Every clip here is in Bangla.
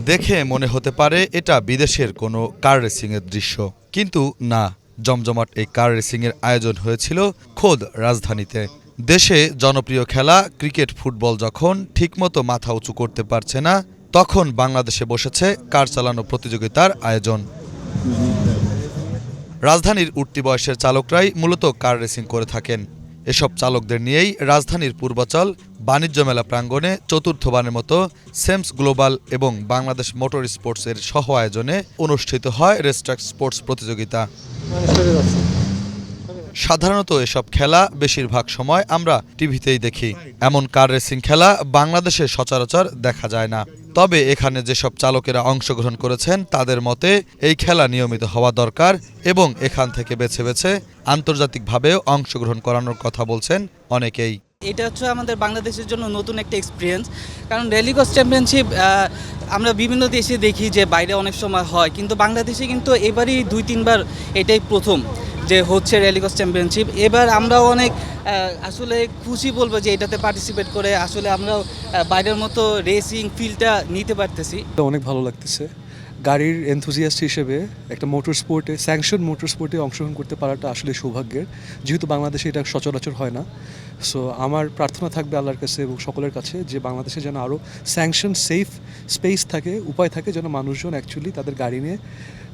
দেখে মনে হতে পারে এটা বিদেশের কোনো কার রেসিংয়ের দৃশ্য, কিন্তু না। জমজমাট এই কার রেসিংয়ের আয়োজন হয়েছিল খোদ রাজধানীতে। দেশে জনপ্রিয় খেলা ক্রিকেট ফুটবল যখন ঠিকমতো মাথা উঁচু করতে পারছে না, তখন বাংলাদেশে বসেছে কার চালানো প্রতিযোগিতার আয়োজন। রাজধানীর উঠতি বয়সের চালকরাই মূলত কার রেসিং করে থাকেন। এসব চালকদের নিয়েই রাজধানীর পূর্বাচল বাণিজ্য মেলা প্রাঙ্গণে চতুর্থবারের মতো সেমস গ্লোবাল এবং বাংলাদেশ মোটর স্পোর্টসের সহ আয়োজনে অনুষ্ঠিত হয় রেসট্রাক স্পোর্টস প্রতিযোগিতা। সাধারণত এসব খেলা বেশিরভাগ সময় আমরা টিভিতেই দেখি। এমন কার রেসিং খেলা বাংলাদেশে সচরাচর দেখা যায় না। তবে এখানে যেসব চালকেরা অংশগ্রহণ করেছেন তাদের মতে এই খেলা নিয়মিত হওয়া দরকার এবং এখান থেকে বেছে বেছে আন্তর্জাতিকভাবেও অংশগ্রহণ করানোর কথা বলছেন অনেকেই। এটা হচ্ছে আমাদের বাংলাদেশের জন্য নতুন একটা এক্সপিরিয়েন্স, কারণ র্যালি ক্রস চ্যাম্পিয়নশিপ আমরা বিভিন্ন দেশে দেখি যে বাইরে অনেক সময় হয়, কিন্তু বাংলাদেশে কিন্তু এবারই 2-3 বার এটাই প্রথম যে হচ্ছে র্যালি ক্রস চ্যাম্পিয়নশিপ। এবার আমরাও অনেক আসলে খুশি বলবো যে এটাতে পার্টিসিপেট করে আসলে আমরাও বাইরের মতো রেসিং ফিলটা নিতে পারতেছি। অনেক ভালো লাগতেছে। গাড়ির এনথুজিয়াস্ট হিসেবে একটা মোটর স্পোর্টে, স্যাংশন মোটর স্পোর্টে অংশগ্রহণ করতে পারাটা আসলে সৌভাগ্যের, যেহেতু বাংলাদেশে এটা সচরাচর হয় না। সো আমার প্রার্থনা থাকবে আল্লাহর কাছে এবং সকলের কাছে যে বাংলাদেশে যেন আরও স্যাংশন সেফ স্পেস থাকে, উপায় থাকে যেন মানুষজন অ্যাকচুয়ালি তাদের গাড়ি নিয়ে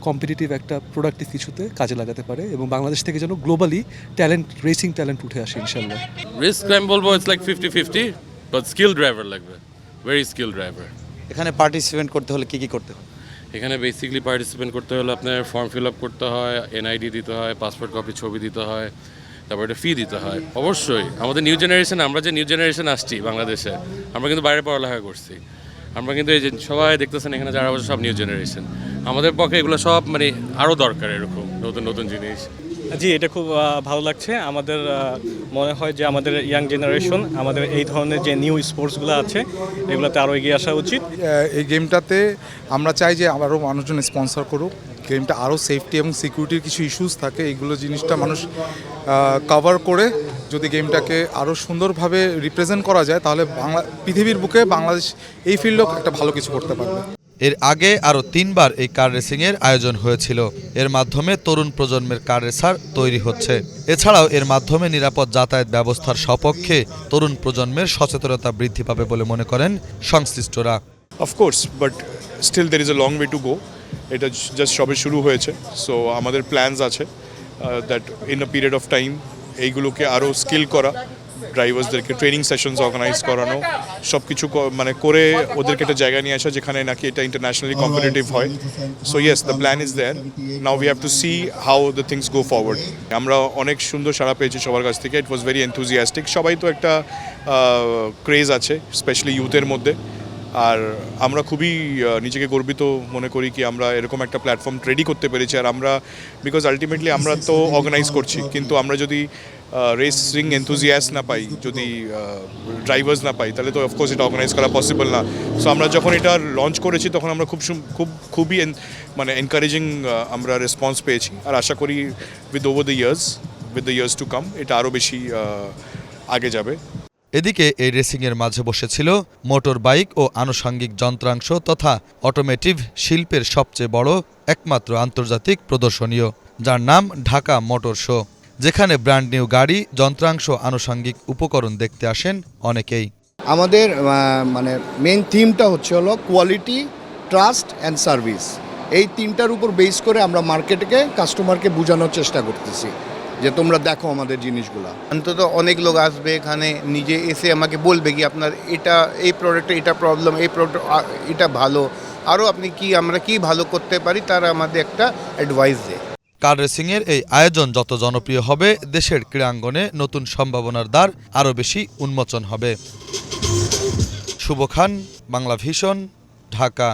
কম্পিটিটিভ একটা প্রোডাক্টিভ কিছুতে কাজে লাগাতে পারে এবং বাংলাদেশ থেকে যেন গ্লোবালি ট্যালেন্ট, রেসিং ট্যালেন্ট উঠে আসে ইনশাল্লাহ। রিস্ক আমি বলবো it's like 50-50, but skill driver লাগবে, ভেরি স্কিল ড্রাইভার। এখানে পার্টিসিপেট করতে হলে কি করতে হবে? এখানে বেসিক্যালি পার্টিসিপেট করতে হলে আপনার ফর্ম ফিল আপ করতে হয়, এনআইডি দিতে হয়, পাসপোর্ট কপি ছবি দিতে হয়, তারপর একটা ফি দিতে হয়। অবশ্যই আমাদের নিউ জেনারেশন, আমরা যে নিউ জেনারেশন আসছি বাংলাদেশে, আমরা কিন্তু বাইরে পড়ালেখা করছি। আমরা কিন্তু এই যে সবাই দেখতেছেন এখানে যারা সব নিউ জেনারেশন, আমাদের পক্ষে এগুলো সব মানে আরও দরকার এরকম নতুন নতুন জিনিস। জি, এটা খুব ভালো লাগছে। আমাদের মনে হয় যে আমাদের ইয়াং জেনারেশন আমাদের এই ধরনের যে নিউ স্পোর্টসগুলো আছে এগুলোতে আরও এগিয়ে আসা উচিত। এই গেমটাতে আমরা চাই যে আরও মানুষজন স্পন্সর করুক। গেমটা আরও সেফটি এবং সিকিউরিটির কিছু ইস্যুস থাকে, এইগুলো জিনিসটা মানুষ কভার করে যদি গেমটাকে আরও সুন্দরভাবে রিপ্রেজেন্ট করা যায়, তাহলে পৃথিবীর বুকে বাংলাদেশ এই ফিল্ডেও একটা ভালো কিছু করতে পারবে। এর আগে আরও 3বার এই কার রেসিংয়ের আয়োজন হয়েছিল। এর মাধ্যমে তরুণ প্রজন্মের কার রেসার তৈরি হচ্ছে। এছাড়াও এর মাধ্যমে নিরাপদ যাতায়াত ব্যবস্থার সপক্ষে তরুণ প্রজন্মের সচেতনতা বৃদ্ধি পাবে বলে মনে করেন সংশ্লিষ্টরা। Of course, but still there is a long way to go. এটা জাস্ট সবে শুরু হয়েছে। সো আমাদের প্ল্যানস আছে that in a period of time এইগুলোকে আরও স্কিল করা, ড্রাইভার্সদেরকে ট্রেনিং সেশনস অর্গানাইজ করানো, সব কিছু মানে করে ওদেরকে একটা জায়গা নিয়ে আসা যেখানে নাকি এটা ইন্টারন্যাশনালি কম্পিটিটিভ হয়। So yes, the plan is there. Now we have to see how the things go forward. আমরা অনেক সুন্দর সাড়া পেয়েছি সবার কাছ থেকে। It was very enthusiastic. সবাই তো একটা ক্রেজ আছে স্পেশালি ইউথের মধ্যে, আর আমরা খুবই নিজেকে গর্বিত মনে করি কি আমরা এরকম একটা প্ল্যাটফর্ম রেডি করতে পেরেছি। আর আমরা বিকজ আলটিমেটলি আমরা তো অর্গানাইজ করছি, কিন্তু আমরা যদি রেসিং এনথুজিয়াস্ট না পাই, যদি ড্রাইভার্স না পাই, তাহলে তো অফকোর্স এটা অর্গানাইজ করা পসিবল না। সো আমরা যখন এটা লঞ্চ করেছি তখন আমরা খুবই মানে এনকারেজিং আমরা রেসপন্স পেয়েছি। আর আশা করি with the years to come এটা আরও বেশি আগে যাবে। এদিকে এই রেসিংয়ের মাঝে বসেছিল মোটর বাইক ও আনুষঙ্গিক যন্ত্রাংশ তথা অটোমেটিভ শিল্পের সবচেয়ে বড় একমাত্র আন্তর্জাতিক প্রদর্শনীয়, যার নাম ঢাকা মোটর শো, যেখানে ব্র্যান্ড নিউ গাড়ি, যন্ত্রাংশ, আনুষঙ্গিক উপকরণ দেখতে আসেন অনেকেই। আমাদের মানে মেন থিমটা হলো কোয়ালিটি, ট্রাস্ট অ্যান্ড সার্ভিস। এই তিনটার উপর বেস করে আমরা মার্কেটকে, কাস্টমারকে বোঝানোর চেষ্টা করতেছি যে তোমরা দেখো আমাদের জিনিসগুলো। অন্তত অনেক লোক আসবে এখানে, নিজে এসে আমাকে বলবে কি আপনার এটা, এই প্রোডাক্টে এটা প্রবলেম, এই প্রোডাক্ট এটা ভালো, আরও আমরা কি ভালো করতে পারি, তারা আমাদের একটা অ্যাডভাইস দেয়। কার রেসিংয়ের এই আয়োজন যত জনপ্রিয় হবে, দেশের ক্রীড়াঙ্গনে নতুন সম্ভাবনার দ্বার আরও বেশি উন্মোচন হবে। শুভ খান, বাংলা ভিশন, ঢাকা।